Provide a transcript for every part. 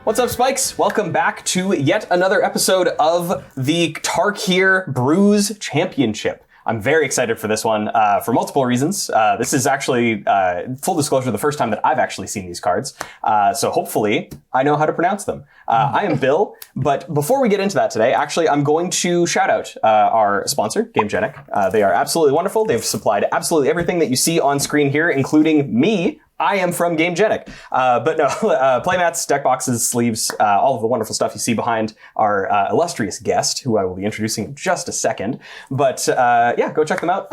What's up, Spikes? Welcome back to yet another episode of the Tarkir Brews Championship. I'm very excited for this one for multiple reasons. This is actually, full disclosure, the first time that I've actually seen these cards. So hopefully I know how to pronounce them. I am Bill, but before we get into that today, actually I'm going to shout out our sponsor, GameGenic. They are absolutely wonderful. They've supplied absolutely everything that you see on screen here, including me. I am from GameGenic. But no, playmats, deck boxes, sleeves, all of the wonderful stuff you see behind our illustrious guest, who I will be introducing in just a second. But yeah, go check them out.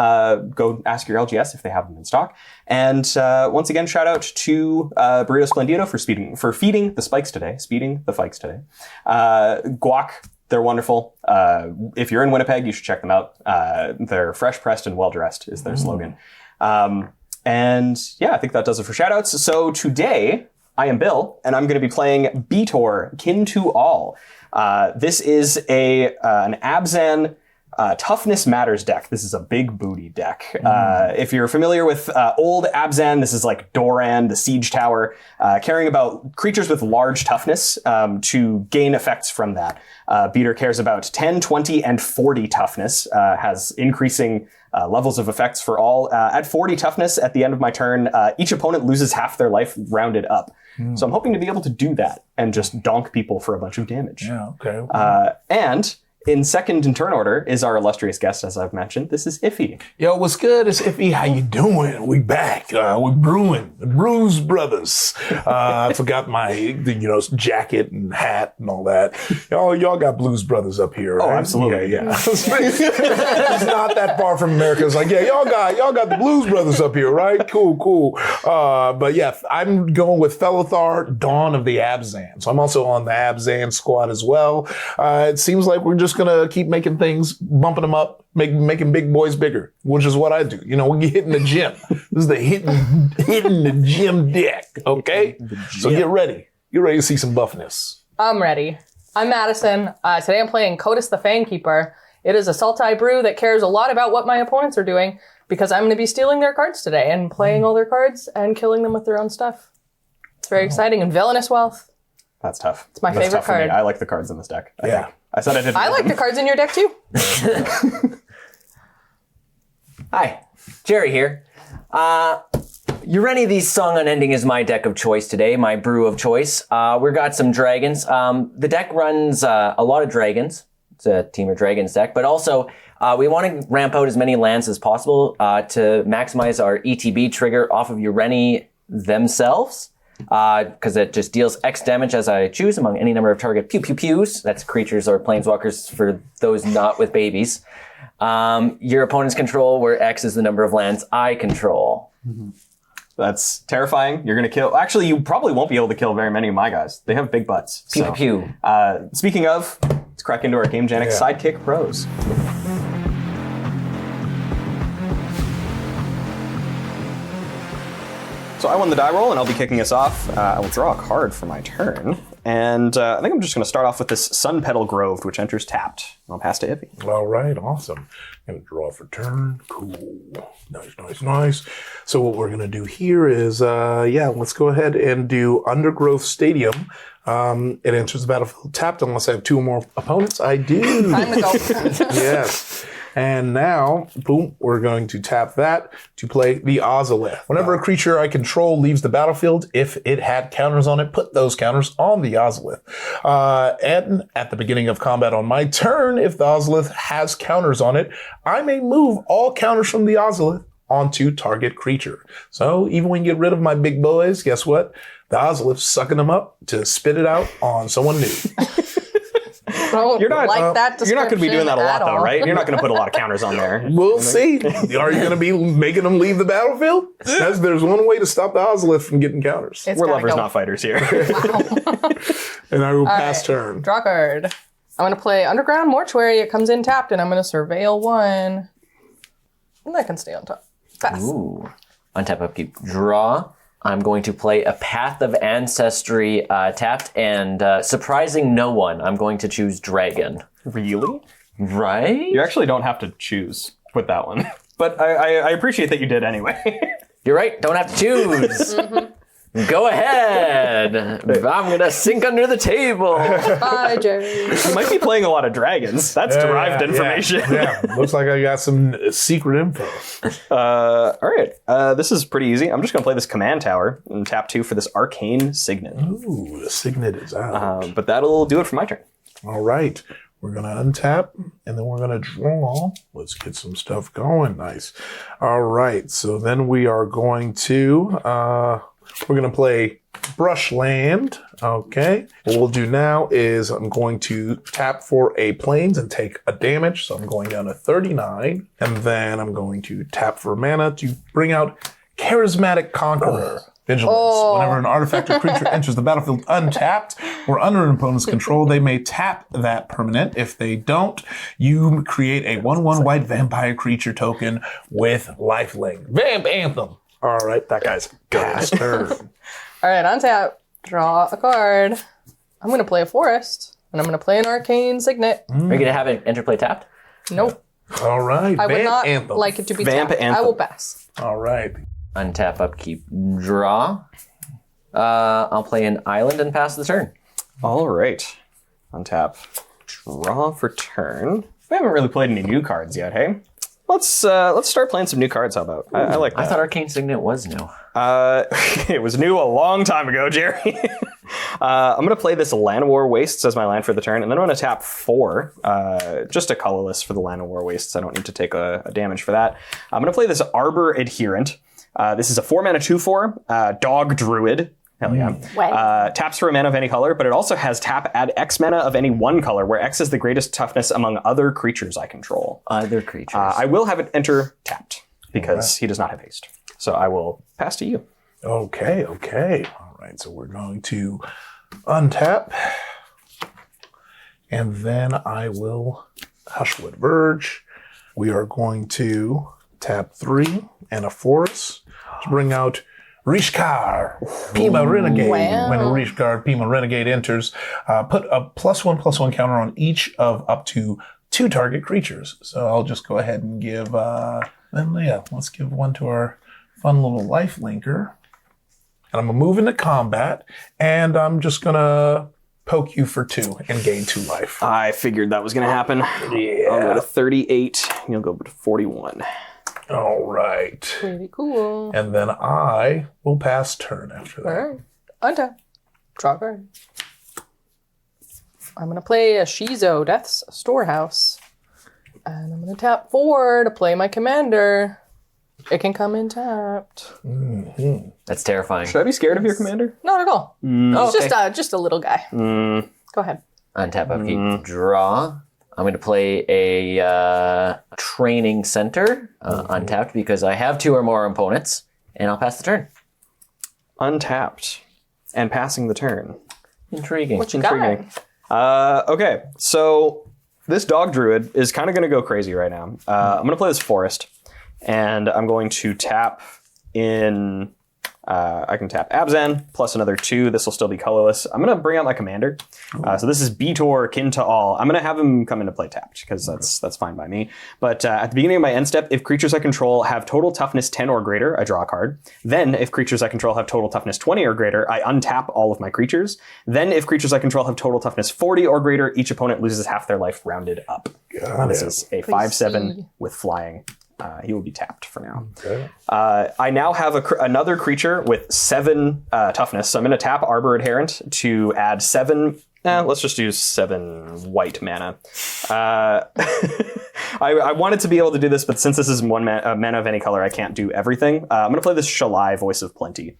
Go ask your LGS if they have them in stock. And once again, shout out to Burrito Splendido for feeding the Spikes today, speeding the Fikes today. Guac, they're wonderful. If you're in Winnipeg, you should check them out. They're fresh pressed and well dressed is their slogan. And yeah, I think that does it for shoutouts. So today, I am Bill, and I'm going to be playing Betor, Kin to All. This is an Abzan Toughness Matters deck. This is a big booty deck. If you're familiar with old Abzan, this is like Doran, the Siege Tower, caring about creatures with large toughness to gain effects from that. Betor cares about 10, 20, and 40 toughness, has increasing levels of effects for all. At 40 toughness, at the end of my turn, each opponent loses half their life rounded up. So I'm hoping to be able to do that and just donk people for a bunch of damage. Yeah, okay. And in second in turn order is our illustrious guest, as I've mentioned. This is Iffy. Yo, what's good? It's Iffy. How you doing? We back. We're brewing. The Brews Brothers. I forgot my, jacket and hat and all that. Y'all got Blues Brothers up here, right? Oh, absolutely. Yeah. It's not that far from America. It's like, yeah, y'all got the Blues Brothers up here, right? Cool. But yeah, I'm going with Felothar, Dawn of the Abzan. So I'm also on the Abzan squad as well. It seems like we're just gonna keep making things, bumping them up, making big boys bigger, which is what I do. When you hit in the gym. This is the hitting the gym deck, okay? So get ready. Get ready to see some buffness. I'm ready. I'm Madison. Today I'm playing Kotis the Fangkeeper. It is a Sultai brew that cares a lot about what my opponents are doing because I'm going to be stealing their cards today and playing all their cards and killing them with their own stuff. It's very exciting. And Villainous Wealth. That's tough. It's my favorite tough for me. card. I like the cards in this deck. I think. I said I didn't. I like the cards in your deck too. Hi, Jerry here. Ureni, Song Unending is my deck of choice today, my brew of choice. We've got some dragons. The deck runs a lot of dragons. It's a Team of Dragons deck, but also we want to ramp out as many lands as possible to maximize our ETB trigger off of Ureni themselves. Because it just deals X damage as I choose among any number of target pew-pew-pews. That's creatures or planeswalkers for those not with babies. Your opponent's control, where X is the number of lands I control. That's terrifying. You're going to kill... Actually, you probably won't be able to kill very many of my guys. They have big butts. Pew-pew-pew. Speaking of, let's crack into our GameGenic Sidekick Pros. So I won the die roll, and I'll be kicking us off. I will draw a card for my turn. And I think I'm just going to start off with this Sun Petal Grove, which enters tapped. I'll pass to Iffy. All right, awesome. Gonna draw for turn. Cool. Nice. So what we're gonna do here is, let's go ahead and do Undergrowth Stadium. It enters the battlefield tapped unless I have two or more opponents. I do. Time to go. Yes. And now, boom, we're going to tap that to play the Ozolith. Whenever a creature I control leaves the battlefield, if it had counters on it, put those counters on the Ozolith. And at the beginning of combat on my turn, if the Ozolith has counters on it, I may move all counters from the Ozolith onto target creature. So even when you get rid of my big boys, guess what? The Ozolith's sucking them up to spit it out on someone new. You're not that you're not going to be doing that a lot, though, right? You're not going to put a lot of counters on there. We'll see. Are you going to be making them leave the battlefield? There's one way to stop the Ozolith from getting counters. We're lovers, not fighters here. Wow. And I will pass turn. Draw card. I'm going to play Underground Mortuary. It comes in tapped, and I'm going to surveil one. And that can stay on top. Pass. Ooh. Untap, upkeep, draw. I'm going to play a Path of Ancestry tapped, and surprising no one, I'm going to choose Dragon. Really? Right? You actually don't have to choose with that one. But I appreciate that you did anyway. You're right, don't have to choose. Go ahead. I'm gonna sink under the table. Bye, Jerry. You might be playing a lot of dragons. That's derived information. Yeah. Looks like I got some secret info. All right. This is pretty easy. I'm just going to play this command tower and tap 2 for this arcane signet. Ooh, the signet is out. But that'll do it for my turn. All right. We're going to untap, and then we're going to draw. Let's get some stuff going. Nice. All right. So then we are going to, we're going to play Brushland. Okay. What we'll do now is I'm going to tap for a plains and take a damage. So I'm going down to 39. And then I'm going to tap for mana to bring out Charismatic Conqueror. Vigilance. Whenever an artifact or creature enters the battlefield untapped or under an opponent's control, they may tap that permanent. If they don't, you create a 1/1 white vampire creature token with lifelink. Vamp Anthem. All right, that guy's past turn. All right, on tap. Draw a card. I'm going to play a forest, and I'm going to play an arcane signet. Are you gonna have it interplay tapped? Nope. All right, I would Vamp not Anthem. like it to be Vamp tapped. I Anthem. will pass. All right. Untap, upkeep, draw. I'll play an island and pass the turn. All right. Untap. Draw for turn. We haven't really played any new cards yet, hey? Let's start playing some new cards, how about? I like that. I thought Arcane Signet was new. It was new a long time ago, Jerry. I'm going to play this Llanowar Wastes as my land for the turn, and then I'm going to tap 4, just a colorless for the Llanowar Wastes. I don't need to take a damage for that. I'm going to play this Arbor Adherent. This is a 4-mana 2/4 Dog Druid. Hell yeah. Wow. Taps for a mana of any color, but it also has tap add X mana of any one color, where X is the greatest toughness among other creatures I control. Other creatures. I will have it enter tapped, because he does not have haste. So I will pass to you. Okay. All right, so we're going to untap. And then I will Hushwood Verge. We are going to tap 3 and a forest to bring out Rishkar, Pima Renegade. Wow. When Rishkar, Pima Renegade enters, put a +1/+1 counter on each of up to 2 target creatures. So I'll just go ahead and give, let's give one to our fun little life linker. And I'm going to move into combat, and I'm just going to poke you for 2 and gain 2 life. I figured that was going to happen. Yeah. I'll go to 38, and you'll go to 41. All right. Pretty cool. And then I will pass turn after that. All right. Untap. Draw a card. I'm going to play a Shizo, Death's Storehouse. And I'm going to tap 4 to play my commander. It can come in tapped. That's terrifying. Should I be scared of your commander? Not at all. Oh, It's okay. just a little guy. Go ahead. Untap, upkeep, draw. I'm going to play a training center untapped because I have 2 or more opponents, and I'll pass the turn. Untapped. And passing the turn. Intriguing. What you got? Intriguing. Okay, so this Dog Druid is kind of going to go crazy right now. I'm going to play this Forest, and I'm going to tap in... I can tap Abzan, plus another 2. This will still be colorless. I'm going to bring out my commander. So this is Betor, Kin to All. I'm going to have him come into play tapped, because that's fine by me. But at the beginning of my end step, if creatures I control have total toughness 10 or greater, I draw a card. Then, if creatures I control have total toughness 20 or greater, I untap all of my creatures. Then, if creatures I control have total toughness 40 or greater, each opponent loses half their life rounded up. This is a 5/7 with flying. He will be tapped for now. Okay. I now have another creature with 7 toughness, so I'm going to tap Arbor Adherent to add 7. Let's just use 7 white mana. I wanted to be able to do this, but since this is 1 mana of any color, I can't do everything. I'm going to play this Shalai, Voice of Plenty.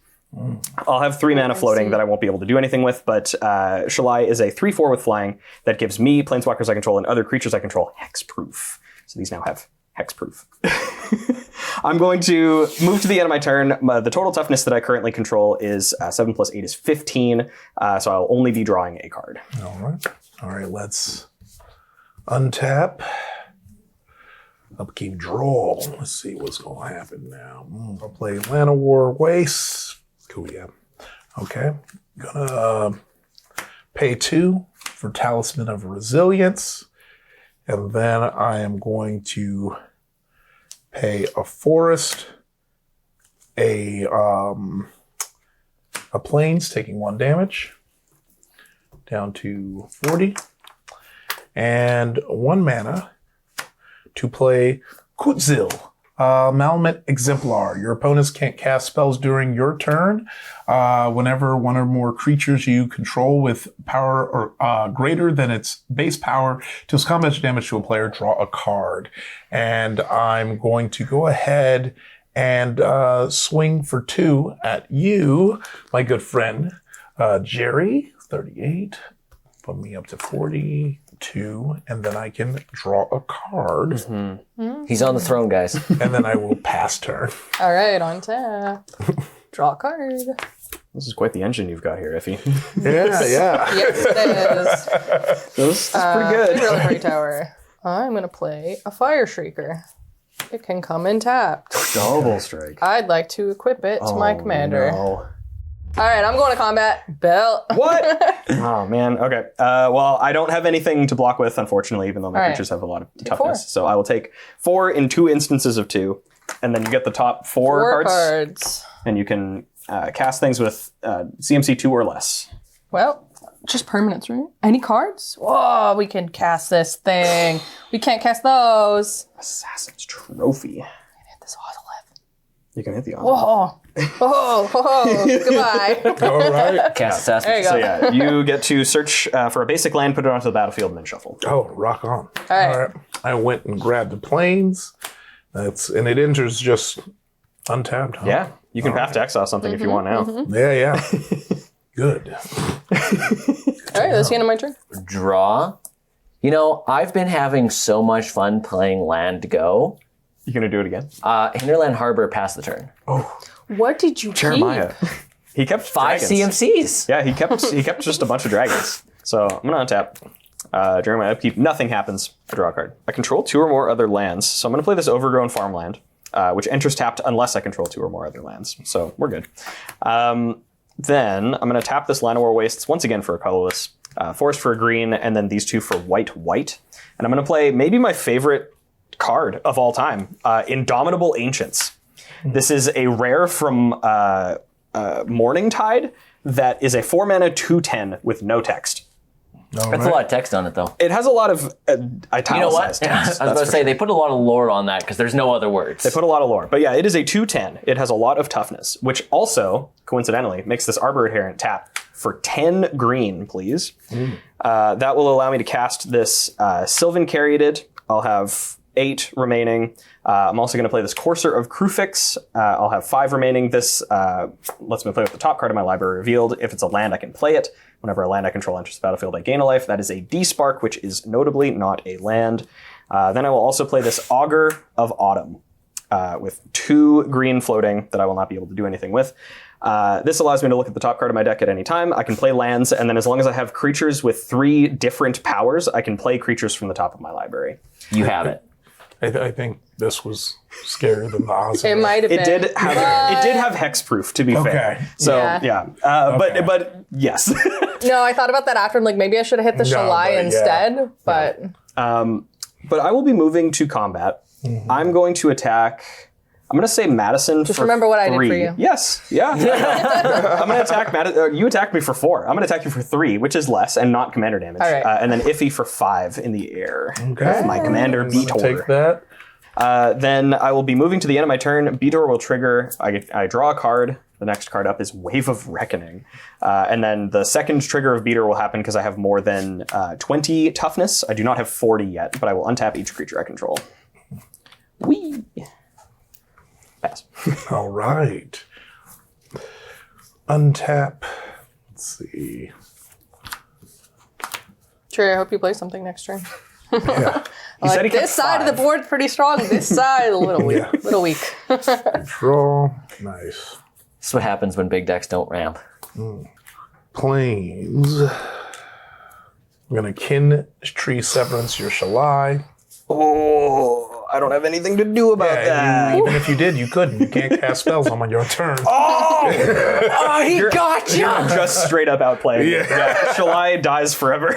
I'll have 3 mana floating that I won't be able to do anything with, but Shalai is a 3/4 with flying that gives me, planeswalkers I control, and other creatures I control hexproof. So these now have hexproof. I'm going to move to the end of my turn. The total toughness that I currently control is 7 + 8 is 15, so I'll only be drawing a card. All right, let's untap. Upkeep, draw. Let's see what's going to happen now. I'll play Llanowar Wastes. Cool, yeah. Okay. Gonna pay 2 for Talisman of Resilience. And then I am going to pay a forest, a a plains taking 1 damage. Down to 40. And 1 mana to play Kutzil, Malmet Exemplar. Your opponents can't cast spells during your turn. Whenever one or more creatures you control with power or greater than its base power deals combat damage to a player, draw a card. And I'm going to go ahead and swing for 2 at you, my good friend, Jerry. 38. Put me up to 42, and then I can draw a card. Mm-hmm. He's on the throne, guys. And then I will pass turn. All right, on tap. Draw a card. This is quite the engine you've got here, Iffy. Yeah. Yes, it is. This is pretty good. Reliquary Tower. I'm going to play a Fire Shrieker. It can come in tapped. Double strike. I'd like to equip it to my commander. No. All right, I'm going to combat. Belt. What? Oh, man. Okay. Well, I don't have anything to block with, unfortunately, even though my creatures have a lot of toughness. 4. So I will take 4 in 2 instances of 2, and then you get the top 4 cards. And you can cast things with CMC 2 or less. Well, just permanents, right? Any cards? Whoa, we can cast this thing. We can't cast those. Assassin's Trophy. Hit this Ozolith. You can hit the on. Whoa. Goodbye. All right. Cast Assassin. There you go. So yeah, you get to search for a basic land, put it onto the battlefield, and then shuffle. Oh, rock on. All right. I went and grabbed the plains. And it enters just untapped. Huh? Yeah, you can path to exile something if you want now. Yeah. Good. All right, that's the end of my turn. Draw. You know, I've been having so much fun playing Land Go. You gonna do it again? Hinterland Harbor, pass the turn. What did you Jeremiah. He kept 5 dragons. CMCs. Yeah, he kept just a bunch of dragons. So I'm gonna untap. Jeremiah upkeep. Nothing happens. I draw a card. I control 2 or more other lands, so I'm gonna play this overgrown farmland, which enters tapped unless I control 2 or more other lands. So we're good. Then I'm gonna tap this Llanowar Wastes once again for a colorless, forest for a green, and then these 2 for white. And I'm gonna play maybe my favorite card of all time, Indomitable Ancients. This is a rare from Morningtide that is a 4-mana 2/10 with no text. That's a lot of text on it, though. It has a lot of italicized You know what? text. I was that's about to for say, sure. they put a lot of lore on that because there's no other words. They put a lot of lore. But yeah, it is a 2/10. It has a lot of toughness, which also, coincidentally, makes this Arbor Adherent tap for 10 green, please. That will allow me to cast this Sylvan Caryatid. I'll have 8 remaining. I'm also going to play this Courser of Krufix. I'll have 5 remaining. This lets me play with the top card of my library revealed. If it's a land, I can play it. Whenever a land I control enters the battlefield, I gain a life. That is a D-Spark, which is notably not a land. Then I will also play this Augur of Autumn with 2 green floating that I will not be able to do anything with. This allows me to look at the top card of my deck at any time. I can play lands, and then as long as I have creatures with 3 different powers, I can play creatures from the top of my library. You have it. I think this was scarier than the Oz. It might have been. It did have hexproof, to be fair. So Yeah. but yes. No, I thought about that after. I'm like, maybe I should have hit the Shalai but instead. But But I will be moving to combat. I'm going to attack. I'm going to say Madison. Just for remember what I did 3. for you. Yes, yeah. I'm going to attack Madison. You attacked me for 4. I'm going to attack you for 3, which is less and not commander damage. All right. And then Iffy for 5 in the air. Okay. My commander Betor. Take that. Then I will be moving to the end of my turn. Betor will trigger. I draw a card. The next card up is Wave of Reckoning. And then the second trigger of Betor will happen because I have more than 20 toughness. I do not have 40 yet, but I will untap each creature I control. Whee! Pass. All right. Untap. Let's see. Trey, I hope you play something next turn. Yeah. He said he kept This side of the 5. board's pretty strong. This side a little weak. Little weak. Draw. Nice. This is what happens when big decks don't ramp. Plains. I'm gonna kin tree severance your Shalai. Oh, I don't have anything to do about that. Even if you did, you couldn't. You can't cast spells on your turn. Oh, he got you! I'm just straight up outplaying. Yeah. Shalai dies forever.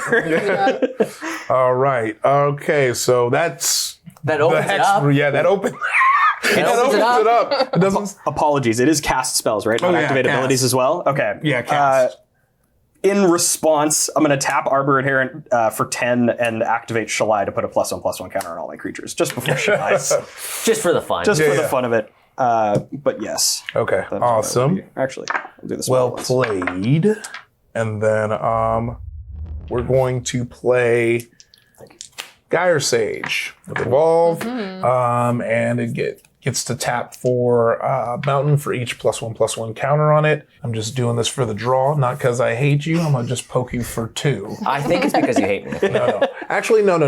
All right. Okay, so that's That the opens it hex. up. Yeah, that opened. It opens it it up. up. It doesn't. Apologies. It is cast spells, right? Not yeah, activate cast. abilities as well. Okay. Yeah, cast. In response, I'm going to tap Arbor Adherent for 10 and activate Shalai to put a +1/+1 counter on all my creatures just before she dies. Just for the fun. Just for the yeah. fun of it. But yes. Okay, That's what I would awesome. do. Actually, I'll do this Well once. played. And then we're going to play Gyre Sage with Evolve. And it gets to tap for Mountain for each +1/+1 counter on it. I'm just doing this for the draw, not because I hate you. I'm going to just poke you for 2. I think it's because you hate me. No. Actually, no.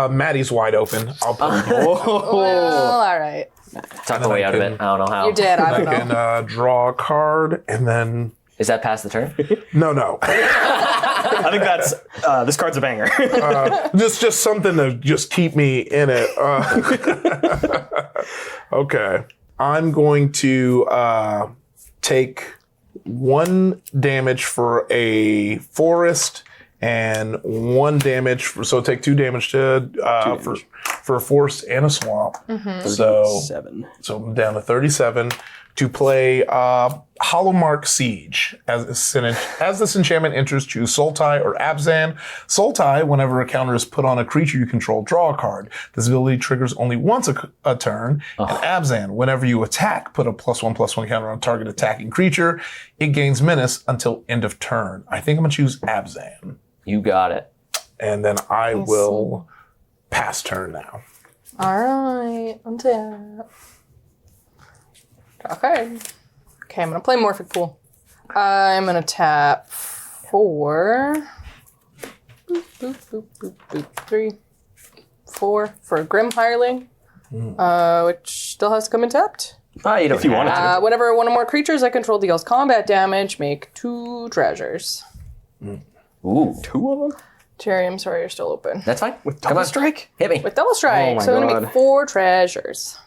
Maddie's wide open. I'll poke you. Well, all right. Talk the way out of it. I don't know how. You did. I I don't know. can draw a card and then... Is that past the turn? No. I think that's this card's a banger. just something to just keep me in it. Okay. I'm going to take 1 damage for a forest and 1 damage so take 2 damage to for a forest and a swamp. So 7. I'm down to 37 to play Hollowmark Siege. As this enchantment enters, choose Sultai or Abzan. Sultai, whenever a counter is put on a creature you control, draw a card. This ability triggers only once a turn. And Abzan, whenever you attack, put a +1/+1 counter on target attacking creature. It gains menace until end of turn. I think I'm going to choose Abzan. You got it. And then I will pass turn now. All right. Untap. Okay. Okay, I'm going to play Morphic Pool. I'm going to tap 4. Boop, boop, boop, boop, boop. 3. 4 for a Grim Hireling, which still has to come in tapped. Oh, you don't If you have wanted to. to. Whenever one or more creatures I control deals combat damage, make 2 treasures. Ooh, 2 of them? Jerry, I'm sorry, you're still open. that's fine. With Come double on, strike? hit me. With double strike, Oh my so I'm going to God. make 4 treasures.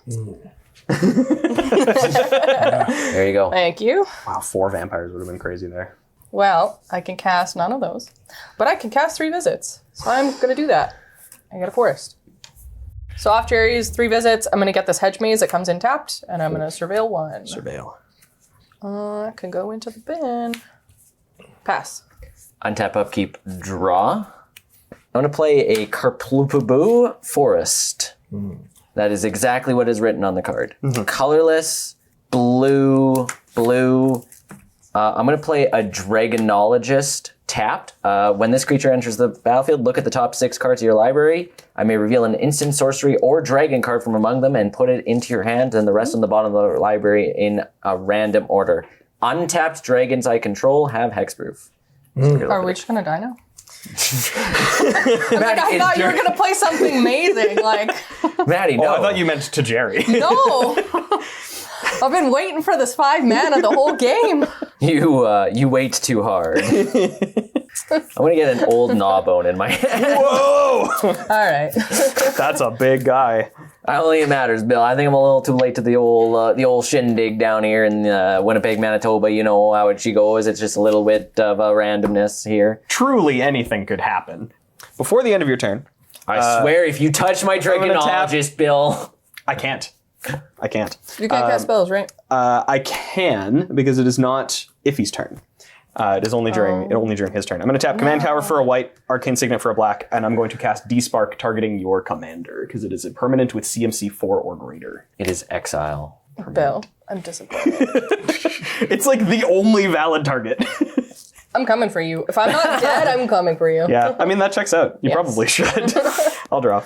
There you go. Thank you. Wow, 4 vampires would have been crazy there. Well, I can cast none of those, but I can cast 3 visits, so I'm going to do that. I get a forest. So off Jerry's 3 visits, I'm going to get this hedge maze that comes in tapped, and I'm going to surveil 1. Surveil. Can go into the bin. Pass. Untap, upkeep, draw. I'm going to play a Karplupaboo Forest. That is exactly what is written on the card. Colorless, blue. I'm going to play a Dragonologist tapped. When this creature enters the battlefield, look at the top 6 cards of your library. I may reveal an instant sorcery or dragon card from among them and put it into your hand, and the rest on the bottom of the library in a random order. Untapped dragons I control have hexproof. Are we just going to die now? I thought you were going to play something amazing. Like, Maddie, no. Oh, I thought you meant to Jerry. no. I've been waiting for this 5 mana the whole game. You wait too hard. I'm going to get an old gnawbone in my hand. Whoa! All right. That's a big guy. I don't think it matters, Bill. I think I'm a little too late to the old shindig down here in Winnipeg, Manitoba. You know how she goes. It's just a little bit of a randomness here. Truly anything could happen. Before the end of your turn, I swear, if you touch my gonna tap. Dragonologist, Bill. I can't. I can't. You can't cast spells, right? I can because it is not Iffy's turn. It is only during his turn. I'm going to tap Command Tower for a white, Arcane Signet for a black, and I'm going to cast Despark targeting your commander because it is a permanent with CMC 4 or greater. It is exile. Bill, I'm disappointed. It's like the only valid target. I'm coming for you. If I'm not dead, I'm coming for you. Yeah, I mean, that checks out. You Yes. probably should. I'll draw.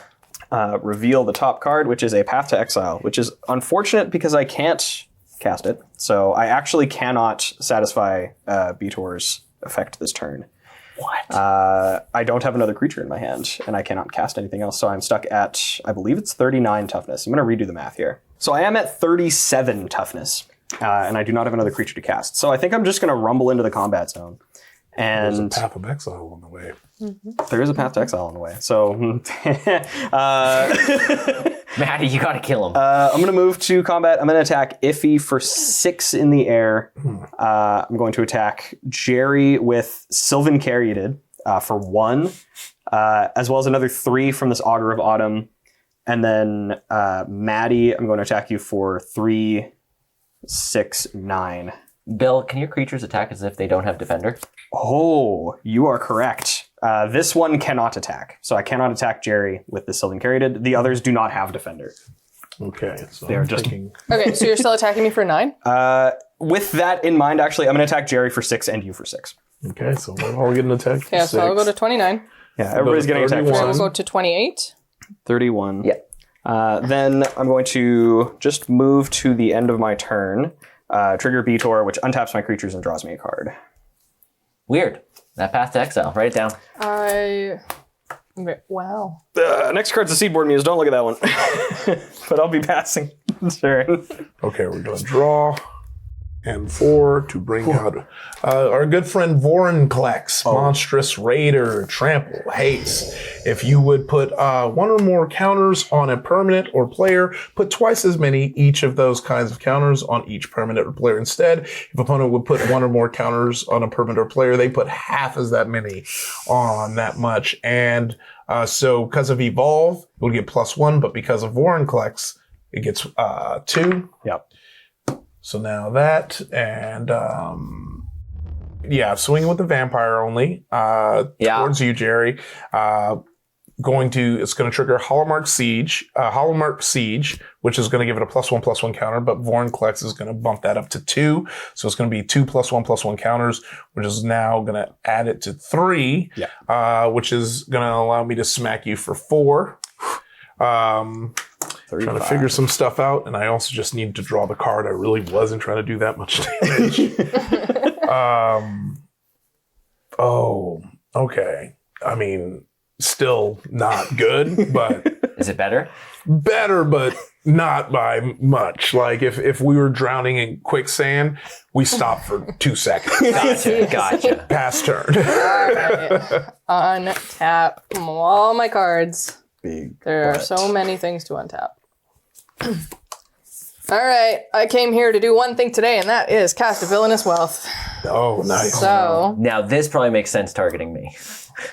Reveal the top card, which is a Path to Exile, which is unfortunate because I can't cast it. So I actually cannot satisfy Betor's effect this turn. What? I don't have another creature in my hand, and I cannot cast anything else, so I'm stuck at, I believe it's 39 toughness. I'm going to redo the math here. So I am at 37 toughness, and I do not have another creature to cast. So I think I'm just going to rumble into the combat zone. There's a And Path of Exile on the way. there is a Path to Exile on the way. So Maddie, you gotta kill him. I'm going to move to combat. I'm going to attack Iffy for 6 in the air. I'm going to attack Jerry with Sylvan Caryatid for 1, as well as another 3 from this Augur of Autumn. And then Maddie, I'm going to attack you for 3, 6, 9. Bill, can your creatures attack as if they don't have defender? Oh, you are correct. This one cannot attack. So I cannot attack Jerry with the Sylvan Caryatid. The others do not have defender. Okay, so They're I'm just- thinking. Okay, so you're still attacking me for 9? With that in mind, actually, I'm going to attack Jerry for 6 and you for 6. Okay, so we're all getting attacked. Yeah, so I'll go to 29. Yeah, everybody's getting attacked for 31. We'll 6. go to 28. 31. Yeah. Then I'm going to just move to the end of my turn, trigger Betor, which untaps my creatures and draws me a card. Weird. That path to exile. Write it down. Wow. Next card's a Seedborn Muse. Don't look at that one. But I'll be passing. Sure. Okay, we're going to draw. And 4 to bring out our good friend Vorinclex, Monstrous Raider, Trample, Haste. If you would put 1 or more counters on a permanent or player, put twice as many each of those kinds of counters on each permanent or player instead. If opponent would put 1 or more counters on a permanent or player, they put half as that many on that much. And so because of Evolve, it would get +1, but because of Vorinclex, it gets 2. Yep. So now that, and swinging with the vampire only towards you, Jerry. It's going to trigger Hallmark Siege, which is going to give it a +1/+1 counter, but Vorinclex is going to bump that up to 2. So it's going to be 2 +1/+1 counters, which is now going to add it to 3, which is going to allow me to smack you for 4. Trying to figure some stuff out, and I also just needed to draw the card. I really wasn't trying to do that much damage. Okay. I mean, still not good, but Is it better? better, but not by much. Like if we were drowning in quicksand, we stop for 2 seconds. Gotcha. Pass turn. Alright. Untap all my cards. There are so many things to untap. Alright, I came here to do one thing today, and that is cast a Villainous Wealth. Oh, nice. So Now this probably makes sense targeting me.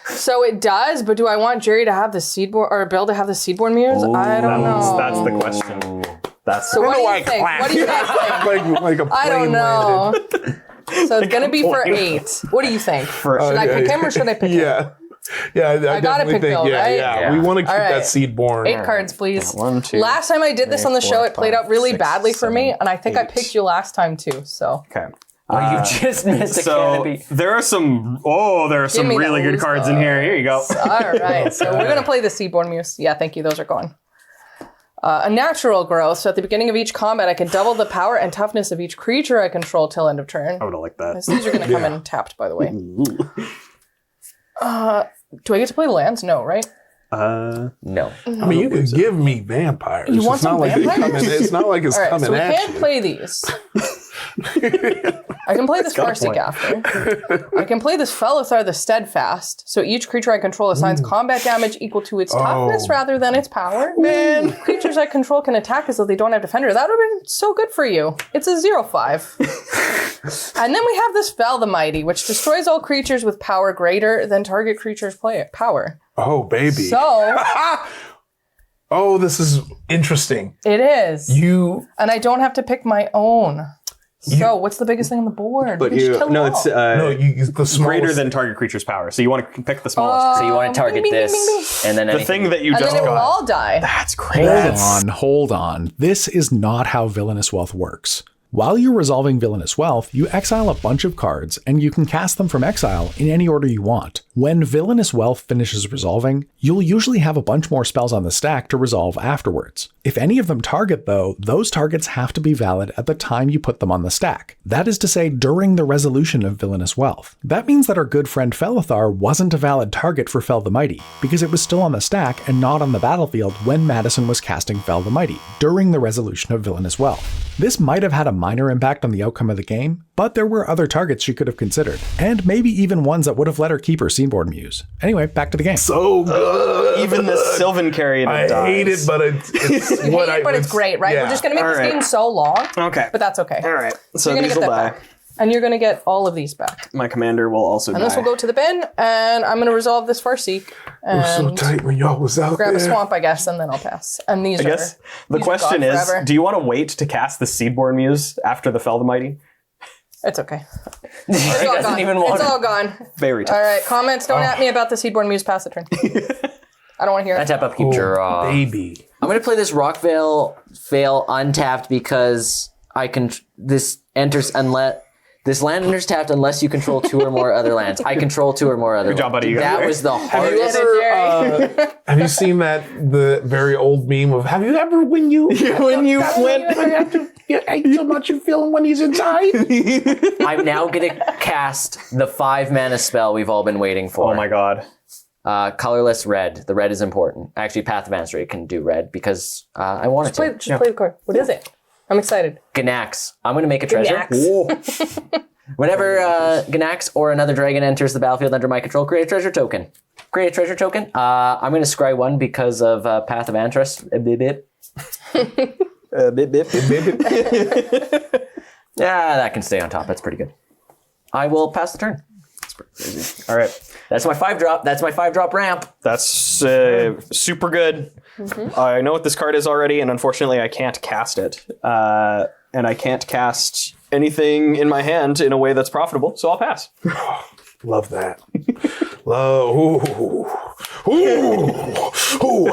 it does, but do I want Jerry to have the Seedborn, or Bill to have the Seedborn Mirrors? I don't know. That's the question. That's So what do you think? What do you guys think? like a plane I don't know. landed. So it's gonna be for 8. What do you think? Should I pick him or should I pick him? Yeah, I gotta definitely pick think, Bill, right? yeah. We want to keep All right. that seed born. 8 cards, please. 1, 2. Last time I did this on the show, it played out really badly for me, and I think I 8. picked you last time too. So Okay. You just missed a So canopy. there are some me really good those, cards in here. Here you go. all right, so we're gonna play the Seedborn Muse. Yeah, thank you. Those are going. A natural growth. So at the beginning of each combat, I can double the power and toughness of each creature I control till end of turn. I would have liked that. These are gonna come in tapped, by the way. Do I get to play lands? No, right? No. I mean, you could give me vampires. You want It's not some like vampires? it's not like it's All right, coming so we at can't you. play these. I can play this Farsic after. I can play this Felothar the Steadfast. So each creature I control assigns combat damage equal to its toughness rather than its power. Man, creatures I control can attack as though they don't have defender. That would have been so good for you. It's a 0/5. And then we have this Fel the Mighty, which destroys all creatures with power greater than target creature's power. Oh, baby. So Oh, this is interesting. it is. You And I don't have to pick my own. So what's the biggest thing on the board? But We should kill them all. it's the smallest, greater than target creature's power. So you want to pick the smallest. So you want to target bing, bing, this, bing, bing. and then the thing that you and just then it will got. all die. That's crazy. Hold on. This is not how Villainous Wealth works. While you're resolving Villainous Wealth, you exile a bunch of cards, and you can cast them from exile in any order you want. When Villainous Wealth finishes resolving, you'll usually have a bunch more spells on the stack to resolve afterwards. If any of them target, though, those targets have to be valid at the time you put them on the stack. That is to say, during the resolution of Villainous Wealth. That means that our good friend Felothar wasn't a valid target for Fel the Mighty, because it was still on the stack and not on the battlefield when Madison was casting Fel the Mighty, during the resolution of Villainous Wealth. This might have had a minor impact on the outcome of the game, but there were other targets she could have considered, and maybe even ones that would have let her keep her Seedborn Muse. Anyway, back to the game. so good. Even the Sylvan Caryatid I dies. hate it, but it's You what hate it, but it's great, right? yeah. We're just going to make this All right. game so long. Okay. But that's okay. All right. So You're gonna these get will that die. And you're going to get all of these back. My commander will also And this will go to the bin, and I'm going to resolve this Farseek. It was so tight when y'all was out Grab there. a swamp, I guess, and then I'll pass. And these I guess the these are question gone is, forever. do you want to wait to cast the Seedborn Muse after the Fell the Mighty? It's okay. It's all gone. It's all gone. Very tough. All right, comments. Don't at me about the Seedborn Muse. Pass the turn. I don't want to hear I it. tap up, keep draw. Baby. I'm gonna play this Rockvale fail untapped because I can. This enters unless this land enters tapped unless you control 2 or more other lands. I control 2 or more other. Good job, buddy. You got That there. was the Have you hardest. ever, have you seen the very old meme of have you ever when you ate so much you feel him when he's inside? I'm now gonna cast the 5 mana spell we've all been waiting for. Oh my god. Colorless red. The red is important. Actually, Path of Mastery can do red because I want it to. Just play the card. What is it? I'm excited. Ganax. I'm going to make a treasure. Ganax. Whenever Ganax or another dragon enters the battlefield under my control, create a treasure token. Create a treasure token. I'm going to scry 1 because of Path of Anthrust. Bip. Yeah, that can stay on top. That's pretty good. I will pass the turn. All right. That's my 5-drop. That's my 5-drop ramp. That's super good. I know what this card is already, and unfortunately I can't cast it. And I can't cast anything in my hand in a way that's profitable, so I'll pass. Love that. I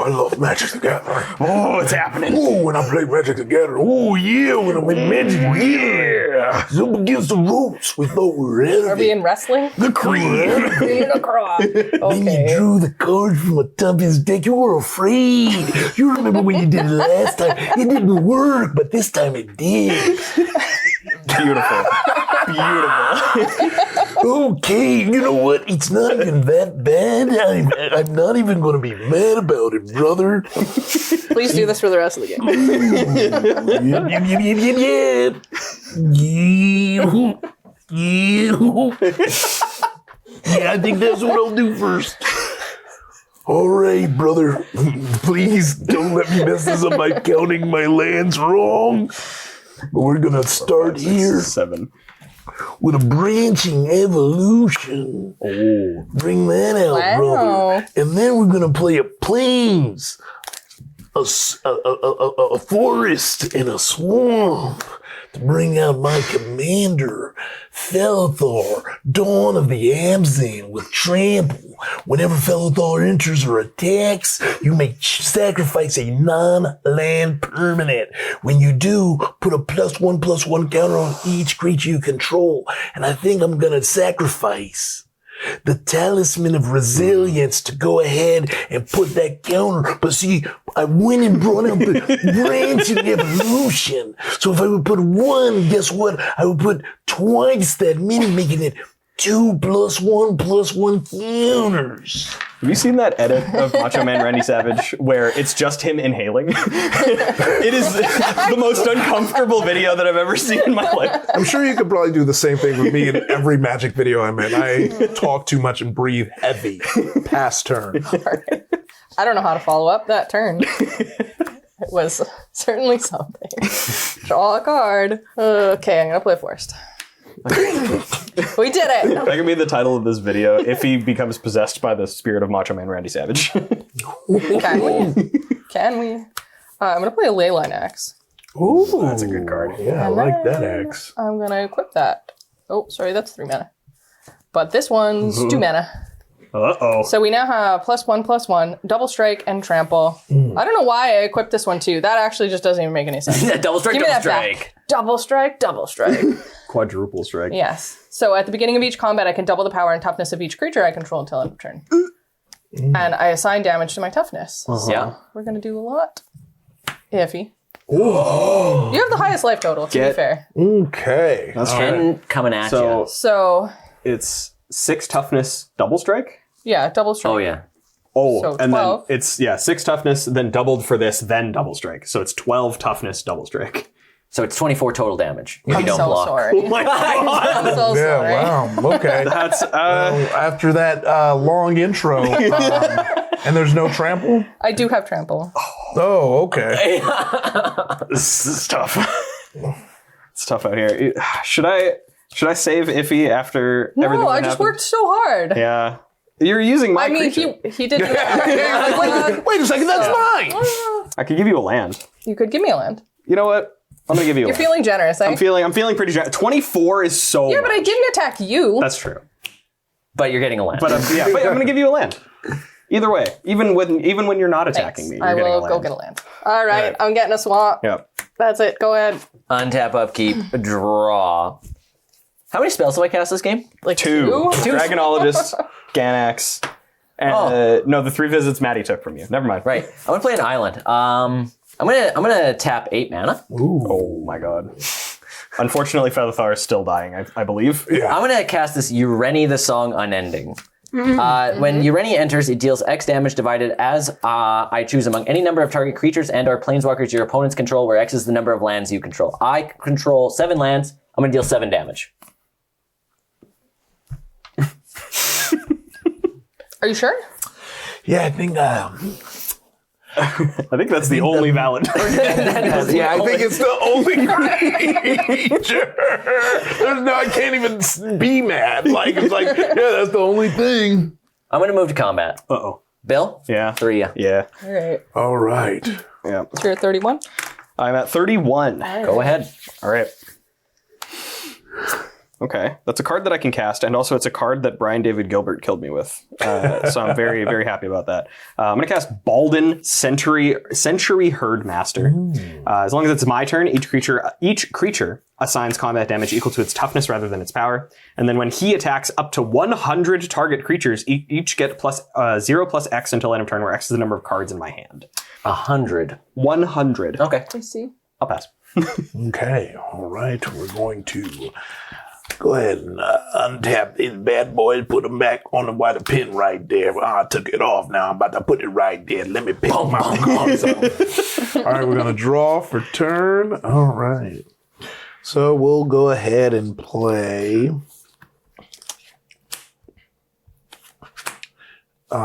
love Magic the Gathering. Oh, it's happening. Oh, when I play Magic the Gathering. Oh, yeah, when I'm in Magic. Yeah. It's up against the ropes. We thought we were Are we in wrestling? the creed. The cross. Then Okay. you drew the card from a toughest deck. You were afraid. You remember when you did it last time. It didn't work, but this time it did. Beautiful. Beautiful. Okay, you know what? It's not even that bad. I'm not even going to be mad about it, brother. Please do this for the rest of the game. Yeah, I think that's what I'll do first. All right, brother. Please don't let me mess this up by counting my lands wrong. But we're going to start here 7. with a branching evolution. Oh. Bring that out, Wow. brother. And then we're going to play a plains, a forest, and a swamp to bring out my commander, Felothar, Dawn of the Abzan with trample. Whenever Felothar enters or attacks, you may sacrifice a non-land permanent. When you do, put a +1/+1 counter on each creature you control. And I think I'm gonna sacrifice the Talisman of Resilience to go ahead and put that counter. But see, I went and brought out the branching evolution. So if I would put 1, guess what? I would put twice that many, making it 2 +1/+1 counters. Have you seen that edit of Macho Man Randy Savage where it's just him inhaling? It is the most uncomfortable video that I've ever seen in my life. I'm sure you could probably do the same thing with me in every Magic video I'm in. I talk too much and breathe heavy. Pass turn. I don't know how to follow up that turn. It was certainly something. Draw a card. Okay, I'm going to play forest. We did it! That could be the title of this video if he becomes possessed by the spirit of Macho Man Randy Savage. Can we? Can we? I'm going to play a Leyline Axe. Ooh, That's a good card. Yeah, I like that axe. I'm going to equip that. Oh, sorry, that's 3 mana. But this one's 2 mana. Uh-oh. So we now have +1/+1, double strike, and trample. I don't know why I equipped this one too. That actually just doesn't even make any sense. Double strike, Give me double that strike. back. Double strike, double strike. Quadruple strike. Yes. So at the beginning of each combat, I can double the power and toughness of each creature I control until end of turn. And I assign damage to my toughness. So Yeah. we're going to do a lot. Iffy. You have the highest life total, to be fair. Okay. That's 10 coming at So you. So, it's 6 toughness, double strike? yeah, double strike. Oh, yeah. Oh, So and 12. then it's 6 toughness, then doubled for this, then double strike. So it's 12 toughness, double strike. So it's 24 total damage if I'm you don't so block. sorry. My God. I'm so sorry. Yeah, wow. Okay. That's After that long intro, and there's no trample? I do have trample. Oh, okay. this is tough. It's tough out here. Should I Should I save Iffy after everything No, that I just happened? worked so hard. Yeah. You're using my I mean, creature. he did. Wait a second, that's mine. I could give you a land. You could give me a land. You know what? I'm gonna give you a You're land. feeling generous, eh? I'm feeling pretty generous. 24 is so Yeah, but I didn't attack you. That's true. But you're getting a land. But I'm gonna give you a land. Either way, even when you're not attacking Thanks. me, you're I getting a will land. go get a land. All right, I'm getting a swamp. Yeah. That's it. Go ahead. Untap, upkeep, draw. How many spells do I cast this game? Like Two. Dragonologist, Ganax, and no, the 3 visits Maddie took from you. Never mind. Right. I'm gonna play an island. I'm gonna tap 8 mana. Oh my god. Unfortunately, Felothar is still dying, I believe. Yeah. I'm gonna cast this Ureni the Song Unending. When Ureni enters, it deals X damage divided as I choose among any number of target creatures and/or planeswalkers your opponents control, where X is the number of lands you control. I control 7 lands. I'm gonna deal 7 damage. Are you sure? Yeah, I think. I think that's the only valid target. Yeah, I think it's the only creature. There's no, I can't even be mad. Like it's like, yeah, that's the only thing. I'm gonna move to combat. Uh-oh. Bill? Yeah. 3. Yeah. All right. All right. Yeah. So you're at 31? I'm at 31. Go ahead. All right. Okay. That's a card that I can cast, and also it's a card that Brian David Gilbert killed me with. So I'm very, very happy about that. I'm going to cast Balden Century Herdmaster. As long as it's my turn, each creature assigns combat damage equal to its toughness rather than its power. And then when he attacks up to 100 target creatures, each get plus 0 plus X until end of turn, where X is the number of cards in my hand. 100. 100. Okay. I see. I'll pass. Okay. All right. We're going to go ahead and untap these bad boys, put them back on the white pin right there. I took it off now. I'm about to put it right there. Let me pick my cards up. All right. We're going to draw for turn. All right. So we'll go ahead and play.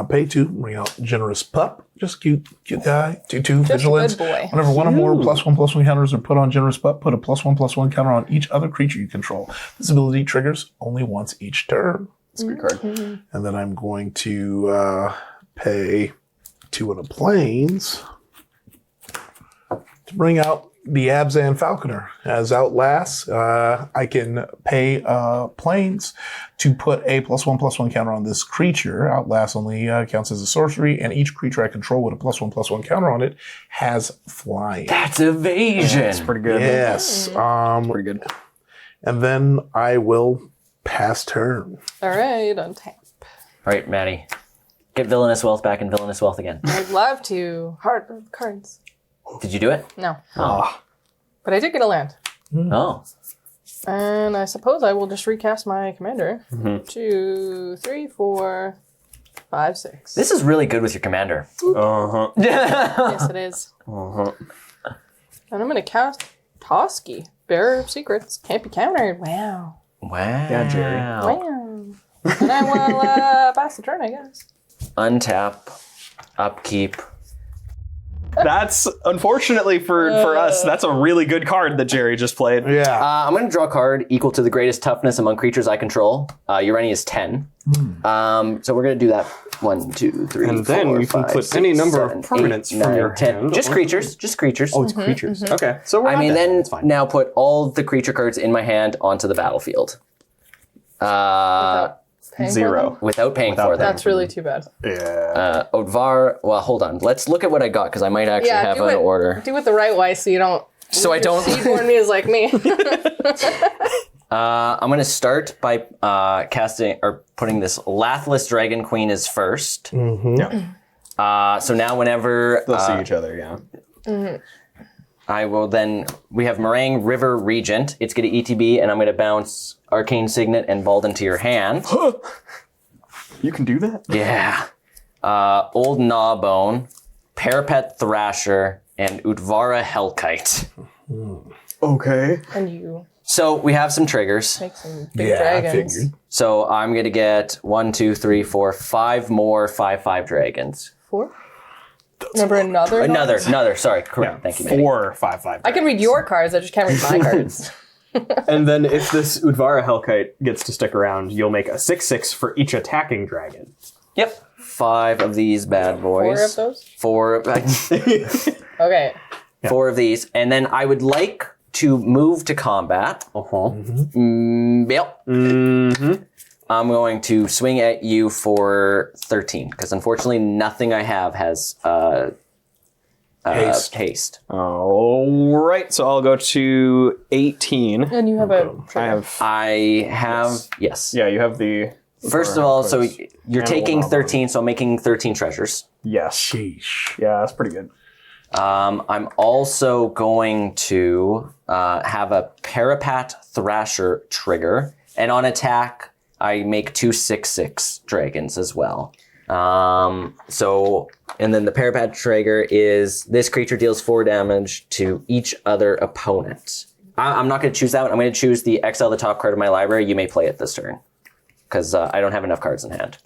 Pay 2, bring out Generous Pup. Just cute guy. 2/2 vigilance. good boy. Whenever one or more +1/+1 counters are put on Generous Pup, put a +1/+1 counter on each other creature you control. This ability triggers only once each turn. That's a good card. And then I'm going to pay 2 of the planes to bring out the Abzan Falconer. As Outlast, I can pay planes to put a +1/+1 counter on this creature. Outlast only counts as a sorcery, and each creature I control with a +1/+1 counter on it has flying. That's evasion. That's pretty good. Yes. Pretty good. And then I will pass turn. All right, untap. All right, Maddie. Get Villainous Wealth back in Villainous Wealth again. I'd love to. Hard cards. Did you do it? No. Oh. But I did get a land. Oh. And I suppose I will just recast my commander. 2, 3, 4, 5, 6. This is really good with your commander. Uh-huh. Yes, it is. Uh-huh. And I'm going to cast Toski, Bearer of Secrets. Can't be countered. Wow. Wow. Yeah, Jerry. Wow. And I will pass the turn, I guess. Untap. Upkeep. That's, unfortunately for us, that's a really good card that Jerry just played. Yeah. I'm going to draw a card equal to the greatest toughness among creatures I control. Ureni is 10. So we're going to do that. 1, 2, 3, And then 4, you can 5, put 6, any number of 7, permanents 8, from 9, your 10. hand. Just creatures. Just creatures. Oh, it's creatures. Okay. So we're I not mean, dead. then It's fine. now put all the creature cards in my hand onto the battlefield. Paying for 0. them? Without paying for them. That's really too bad. Yeah. Odvar, well, hold on. Let's look at what I got, because I might actually have do an it. order. Do it the right way so you don't. So I don't. Seaborn me is like me. I'm going to start by casting or putting this Lathless Dragon Queen as first. Yeah. So now whenever They'll see each other, yeah. I will then, we have Meringue River Regent. It's going to ETB, and I'm going to bounce Arcane Signet and Balden to your hand. You can do that? Yeah. Old Gnawbone, Parapet Thrasher, and Utvara Hellkite. Okay. And you So we have some triggers. make some big Yeah, I dragons. figured. So I'm going to get 1, 2, 3, 4, 5 more 5/5 dragons. 4? Remember another? Another, sorry, correct. Thank you, Mandy. 4, 5, 5. I can read your cards, I just can't read my cards. And then if this Udvara Hellkite gets to stick around, you'll make a 6/6 for each attacking dragon. Yep. 5 of these bad boys. 4 of those? 4. Okay. 4 of these. And then I would like to move to combat. Yep. I'm going to swing at you for 13, because unfortunately nothing I have has haste. All right, so I'll go to 18. And you have I have, yes. Yeah, you have the... First of all, so you're Animal taking Novel. 13, so I'm making 13 treasures. Yes. Sheesh. Yeah, that's pretty good. I'm also going to have a Parapat Thrasher trigger, and on attack, I make 2 6/6 dragons as well. And then the Parapat trigger is this creature deals 4 damage to each other opponent. I'm not going to choose that one. I'm going to choose the exile the top card of my library. You may play it this turn, because I don't have enough cards in hand.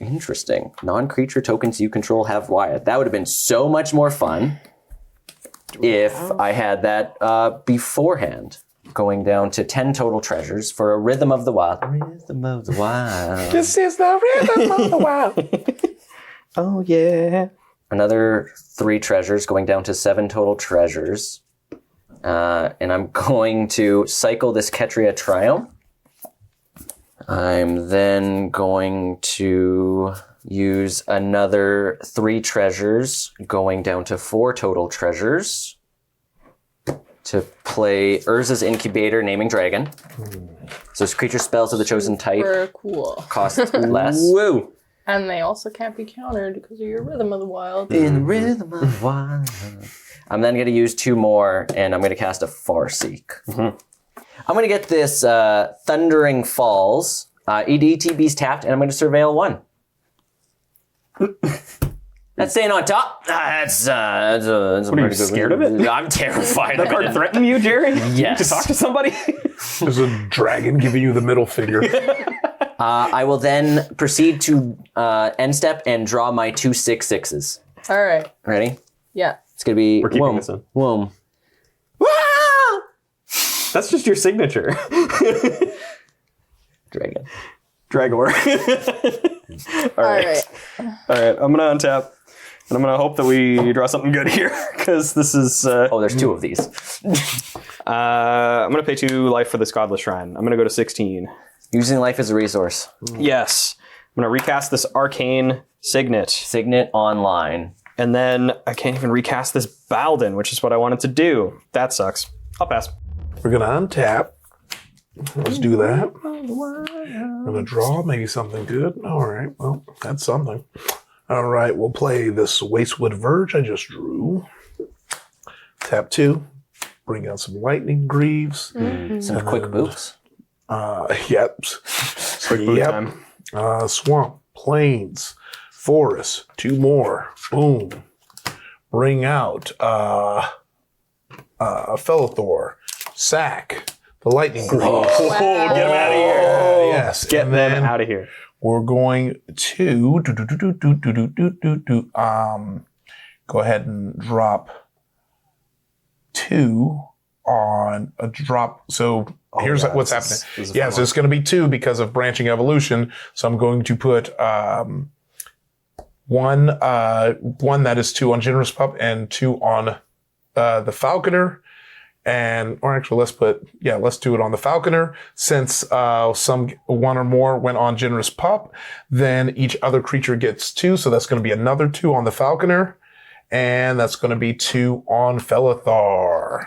Interesting. Non-creature tokens you control have Wyatt. That would have been so much more fun if I had that beforehand. Going down to 10 total treasures for a Rhythm of the Wild. Rhythm of the Wild. This is the rhythm of the wild. Oh, yeah. Another 3 treasures, going down to 7 total treasures. And I'm going to cycle this Ketria Triumph. I'm then going to use another 3 treasures, going down to 4 total treasures, to play Urza's Incubator, Naming Dragon. So it's creature spells of the chosen type Super cool. cost less. Woo! And they also can't be countered because of your Rhythm of the Wild. In the rhythm of the wild. I'm then going to use 2 more, and I'm going to cast a Farseek. I'm going to get this Thundering Falls. EDTB's tapped, and I'm going to Surveil 1. That's staying on top. That's What are you, scared of it? I'm terrified That of card it. threaten you, Jerry? Yes. To talk to somebody? There's a dragon giving you the middle finger. I will then proceed to end step and draw my 2 6/6s. All right. Ready? Yeah. It's going to be We're keeping womb, this in. womb. That's just your signature. Dragon. Dragor. All right. All right, I'm going to untap. And I'm going to hope that we draw something good here, because this is... Oh, there's 2 of these. I'm going to pay 2 life for this Godless Shrine. I'm going to go to 16. Using life as a resource. Yes. I'm going to recast this Arcane Signet. Signet online. And then I can't even recast this Baldin, which is what I wanted to do. That sucks. I'll pass. We're going to untap. Let's do that. I'm going to draw maybe something good. All right. Well, that's something. All right. We'll play this Wastewood Verge I just drew. Tap 2. Bring out some Lightning Greaves. Some quick boots. Yep. Quick boot time. Swamp. Plains. Forest. 2 more. Boom. Bring out Felothar. Sack. The Lightning Greaves. Oh, get him out of here. Yes. Get and them then out of here. we're going to go ahead and drop 2 on a drop. So here's what's happening. Yeah, so it's going to be 2 because of branching evolution. So I'm going to put one that is 2 on Generous Pup and 2 on the Falconer. Let's do it on the Falconer. Since one or more went on Generous Pup, then each other creature gets 2. So that's going to be another 2 on the Falconer. And that's going to be 2 on Felothar.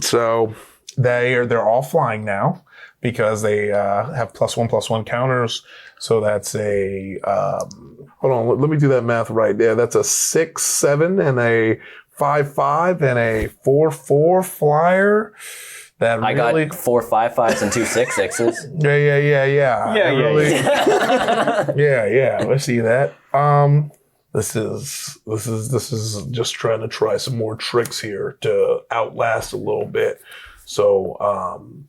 So they're all flying now because they have +1/+1 counters. So that's a hold on, let me do that math right there. That's a 6/7 and a 5/5 and a 4/4 flyer. That I really, got 4 5/5s and 2 6/6s. Yeah. I see that. This is just trying some more tricks here to outlast a little bit. So,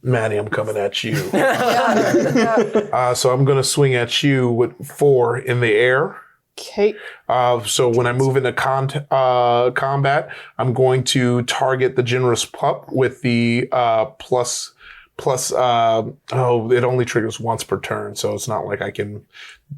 Maddie, I'm coming at you. So I'm going to swing at you with 4 in the air. Okay. So when I move into combat, I'm going to target the generous pup with the plus. It only triggers once per turn, so it's not like I can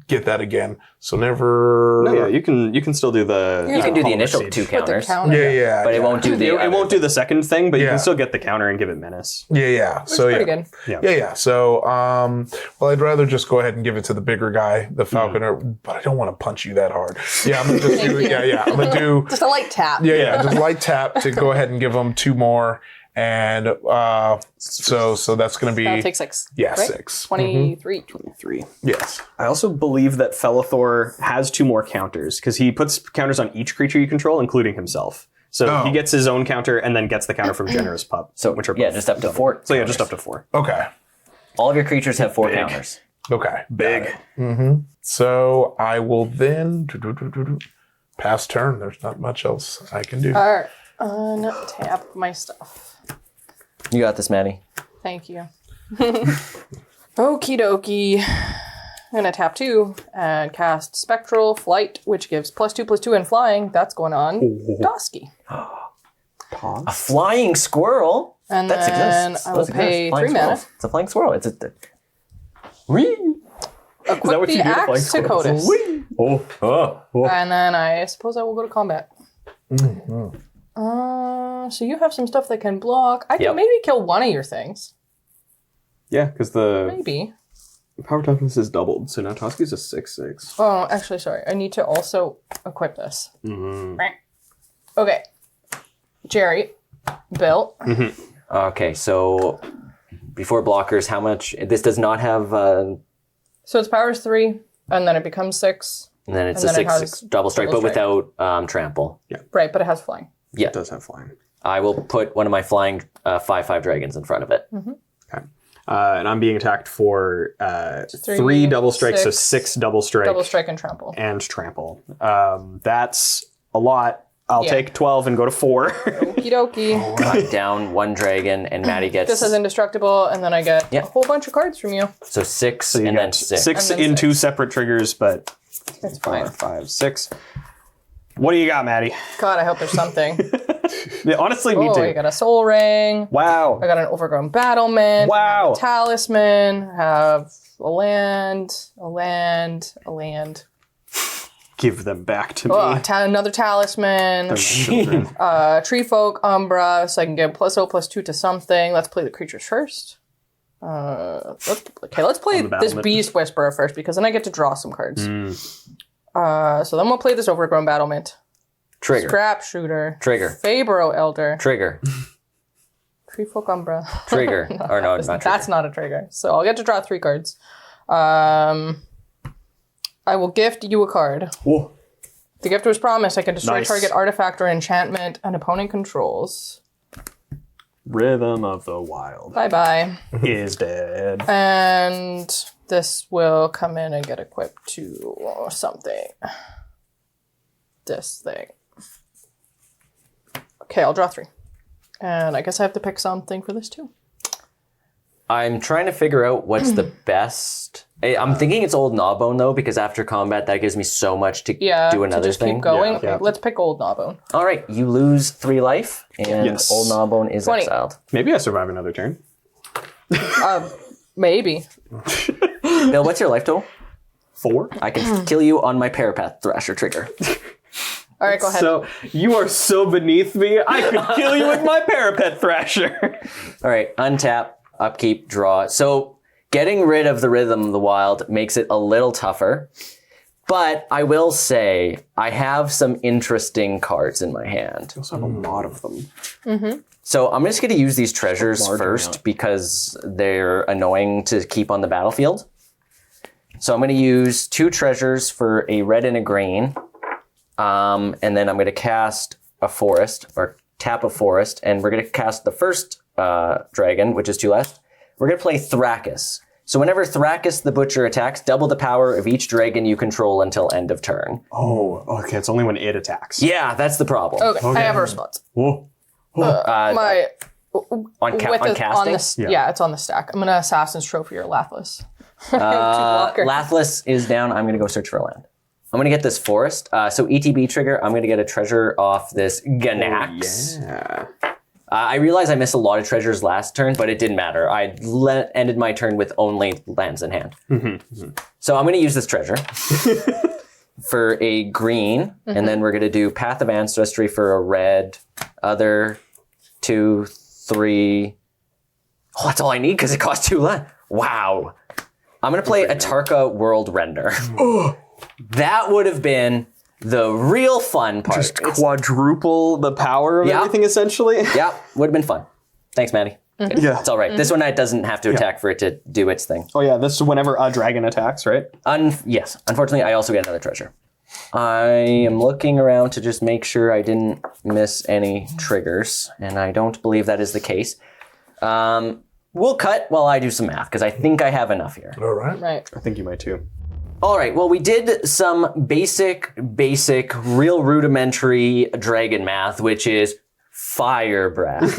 get that again. So never. No, yeah, you can still do the. You can do the initial siege. 2 Put the counters, counter. Yeah. but it won't do the. It won't do the second thing, but you Yeah. can still get the counter and give it menace. Yeah. So Pretty good. Yeah. So, well, I'd rather just go ahead and give it to the bigger guy, the falconer, but I don't want to punch you that hard. Yeah, I'm gonna just do. Yeah. I'm gonna do. Just a light tap. Yeah. Just light tap to go ahead and give him 2 more, and so that's gonna be. That'll take 6. Yeah, right? 6. 23. 23. Yes. I also believe that Felothar has 2 more counters because he puts counters on each creature you control, including himself. So he gets his own counter and then gets the counter from Generous Pup. So which are yeah, both just up to double. 4. So yeah, just up to 4. Okay. All of your creatures have 4 counters. Okay. Big. So I will then pass turn. There's not much else I can do. All right. Untap my stuff. You got this, Maddie. Thank you. Okie dokie. I'm gonna tap 2 and cast Spectral Flight, which gives +2/+2 in flying. That's going on Dosky. A flying squirrel. And That then exists. I will Those pay exist. Flying 3 mana. squirrels. It's a flying squirrel. It's a. Whee! Equip what the you do to flying axe to squirrels? Kotis. Oh. And then I suppose I will go to combat. So you have some stuff that can block. I can Yep. maybe kill one of your things. Yeah, because the Maybe. power toughness is doubled, so now Toski's a 6/6. Oh, actually, sorry. I need to also equip this. Okay. Jerry, Bill. Okay, so before blockers, how much? This does not have. So its power is 3, and then it becomes 6. And then it's And a then it 6/6 has double strike, double but strike. without trample. Right, but it has flying. Yeah, It does have flying. I will put one of my flying 5/5 dragons in front of it. Okay. And I'm being attacked for 3 double strikes, so 6 double strike. Double strike and trample. And trample. That's a lot. I'll Yeah. take 12 and go to 4. Okie dokie. I'm down 1 dragon, and Maddie gets This is indestructible, and then I get Yeah. a whole bunch of cards from you. so 6 You and got then 6. 6 And then in 2 6. separate triggers, but It's fine. 4, 5, 6. What do you got, Maddie? God, I hope there's something. Yeah, honestly, me Oh, too. I got a soul ring. Wow. I got an overgrown battlement. Wow. I have a talisman. I have a land. Give them back to me. Oh, another talisman. Children. Tree folk, Umbra, so I can get +0/+2 to something. Let's play the creatures first. Let's play the this battlement. Beast Whisperer first, because then I get to draw some cards. So then we'll play this overgrown battlement. Trigger. Scrap Shooter. Trigger. Fabro Elder. Trigger. Tree folk, Umbra. Trigger. Or no, it's not trigger. That's not a trigger. So I'll get to draw 3 cards. I will gift you a card. Whoa. The gift was promised. I can destroy Nice. target artifact or enchantment an opponent controls. Rhythm of the Wild Bye-bye. is dead. And this will come in and get equipped to something. This thing. Okay, I'll draw 3. And I guess I have to pick something for this too. I'm trying to figure out what's the best. I'm thinking it's Old Gnawbone though, because after combat that gives me so much to Yeah, do another to just thing. keep going. Yeah. Okay, let's pick Old Gnawbone. All right, you lose 3 life, and Yes. Old Gnawbone is 20. exiled. Maybe I survive another turn. Maybe. Bill, what's your life total? 4. I can kill you on my Parapath Thrasher trigger. All right, go ahead. So you are so beneath me. I could kill you with my Parapet Thrasher. All right, untap, upkeep, draw. So getting rid of the Rhythm of the Wild makes it a little tougher. But I will say I have some interesting cards in my hand. I also have a lot of them. So I'm just going to use these treasures large first amount. because they're annoying to keep on the battlefield. So I'm going to use 2 treasures for a red and a green. And then I'm going to cast a forest, or tap a forest, and we're going to cast the first dragon, which is 2 left. We're going to play Thrakkus. So whenever Thrakkus the Butcher attacks, double the power of each dragon you control until end of turn. Oh, okay. It's only when it attacks. Yeah, that's the problem. Okay, I have a response. Whoa. My On casting? it's on the stack. I'm gonna Assassin's Trophy or Lapis. Two blocker. Lathless is down. I'm going to go search for a land. I'm going to get this forest. So ETB trigger, I'm going to get a treasure off this Ganax. Yeah. I realized I missed a lot of treasures last turn, but it didn't matter. I ended my turn with only lands in hand. So I'm going to use this treasure for a green, and then we're going to do Path of Ancestry for a red, other 2, 3. Oh, that's all I need because it costs 2 land. Wow. I'm going to play Atarka World Render. That would have been the real fun part. Just quadruple the power of everything, essentially. Yeah, would have been fun. Thanks, Maddie. Yeah. It's all right. This one it doesn't have to attack for it to do its thing. Oh, yeah. This is whenever a dragon attacks, right? Yes. Unfortunately, I also get another treasure. I am looking around to just make sure I didn't miss any triggers, and I don't believe that is the case. We'll cut while I do some math, because I think I have enough here. All right. Right. I think you might too. All right, well, we did some basic, real rudimentary dragon math, which is fire breath.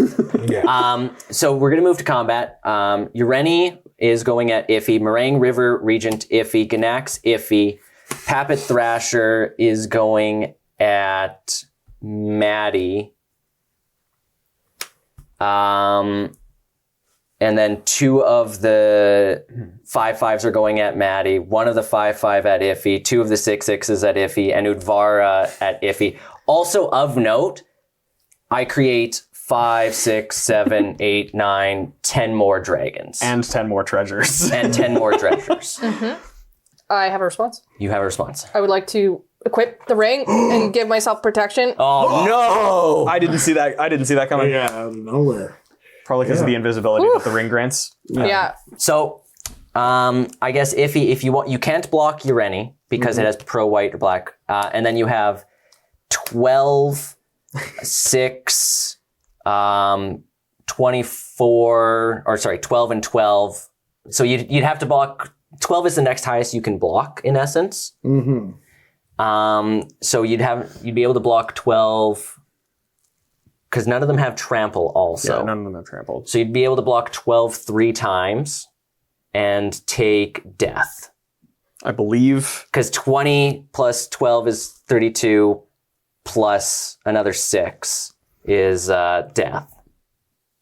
So we're going to move to combat. Ureni is going at Iffy. Meringue River Regent Iffy. Ganax Iffy. Pappet Thrasher is going at Maddie. And then 2 of the 5/5s are going at Maddie. 1 of the 5/5 at Iffy. 2 of the 6/6s at Iffy. And Udvara at Iffy. Also of note, I create 5, 6, 7, 8, 9, 10 more dragons. And 10 more treasures. And 10 more treasures. I have a response. You have a response. I would like to equip the ring and give myself protection. Oh, no! I didn't see that. I didn't see that coming. Yeah, out of nowhere. Probably because of the invisibility that the ring grants. Yeah. So, I guess if you want, you can't block Ureni because it has pro white or black, and then you have 12, 6, 24, or sorry, 12 and 12. So you'd have to block. 12 is the next highest you can block in essence. So you'd be able to block 12. Because none of them have trample also. Yeah, none of them have trampled. So you'd be able to block 12 3 times and take death. I believe. Because 20 plus 12 is 32 plus another 6 is death.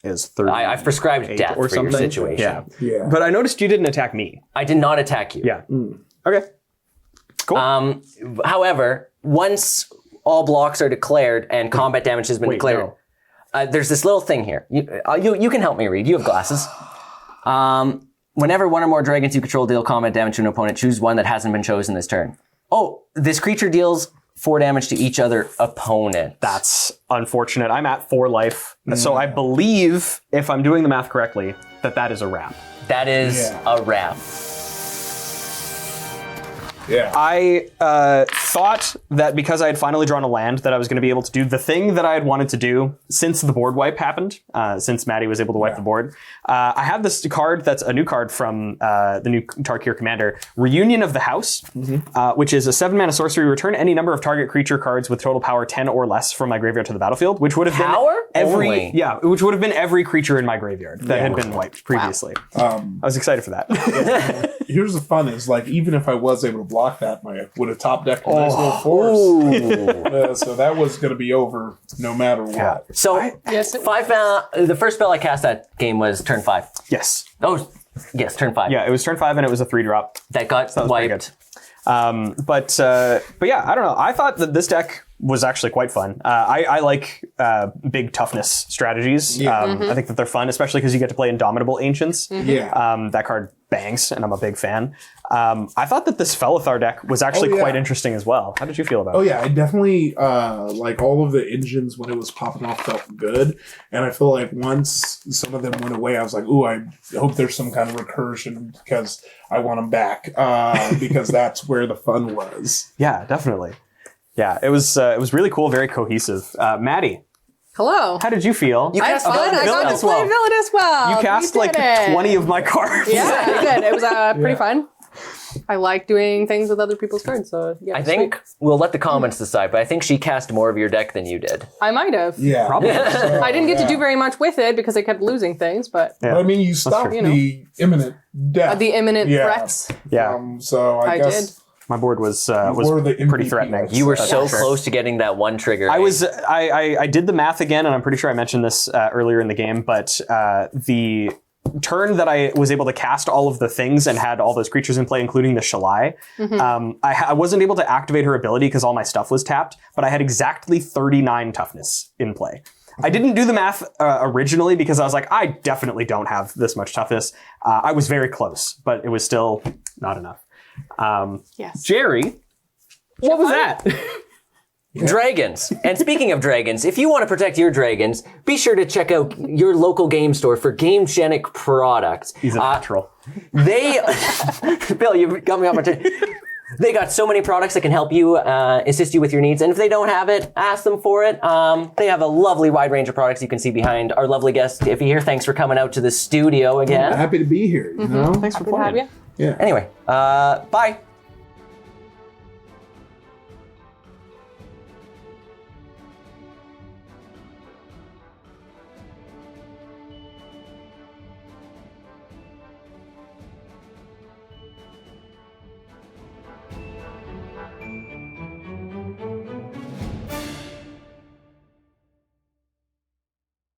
Is 30. I've prescribed death or for your something. situation. Yeah. But I noticed you didn't attack me. I did not attack you. Yeah. Okay. Cool. However, once all blocks are declared and combat damage has been declared, there's this little thing here. You can help me read. You have glasses. Whenever 1 or more dragons you control deal combat damage to an opponent, choose one that hasn't been chosen this turn. Oh, this creature deals 4 damage to each other opponent. That's unfortunate. I'm at 4 life. So I believe, if I'm doing the math correctly, that is a wrap. That is a wrap. Yeah. I thought that because I had finally drawn a land that I was going to be able to do the thing that I had wanted to do since the board wipe happened, since Maddie was able to wipe the board. I have this card that's a new card from the new Tarkir commander, Reunion of the House, which is a 7-mana sorcery. Return any number of target creature cards with total power 10 or less from my graveyard to the battlefield, which would have been which would have been every creature in my graveyard that had been wiped previously. I was excited for that. Here's the fun is, like, even if I was able to block that, I would have top decked a nice little force. So that was going to be over no matter what. So, the first spell I cast that game was turn 5. Yes. Oh, yes, turn 5. Yeah, it was turn 5 and it was a 3-drop. That got wiped. But yeah, I don't know. I thought that this deck was actually quite fun. I like big toughness strategies. I think that they're fun, especially because you get to play Indomitable Ancients. That card bangs, and I'm a big fan. I thought that this Felothar deck was actually quite interesting as well. How did you feel about it? Oh yeah, I definitely like all of the engines when it was popping off felt good, and I feel like once some of them went away, I was like, ooh, I hope there's some kind of recursion because I want them back because that's where the fun was. Yeah, definitely. Yeah, it was really cool, very cohesive. Maddie, Hello. how did you feel? I had fun. I got to play Villainous well. You cast did like it. 20 of my cards. Yeah, I did. It was pretty fun. I like doing things with other people's cards, so yeah. I think we'll let the comments decide, but I think she cast more of your deck than you did. I might have. Yeah, Probably. I didn't get to do very much with it because I kept losing things, but But I mean, you stopped true. the imminent death. the imminent threats. Yeah. So I guess did. My board was were the pretty MVP threatening. guys. You were That's so for sure. close to getting that one trigger. I did the math again, and I'm pretty sure I mentioned this earlier in the game, but the turn that I was able to cast all of the things and had all those creatures in play, including the Shalai, I wasn't able to activate her ability because all my stuff was tapped, but I had exactly 39 toughness in play. I didn't do the math originally because I was like, I definitely don't have this much toughness. I was very close, but it was still not enough. Yes. Jerry, what was that? Dragons. And speaking of dragons, if you want to protect your dragons, be sure to check out your local game store for Gamegenic products. He's a natural. They, Bill, you got me on my They got so many products that can help you, assist you with your needs. And if they don't have it, ask them for it. They have a lovely wide range of products you can see behind our lovely guest, Iffy here. Thanks for coming out to the studio again. Happy to be here, you know? Thanks for playing. Yeah. Anyway, bye.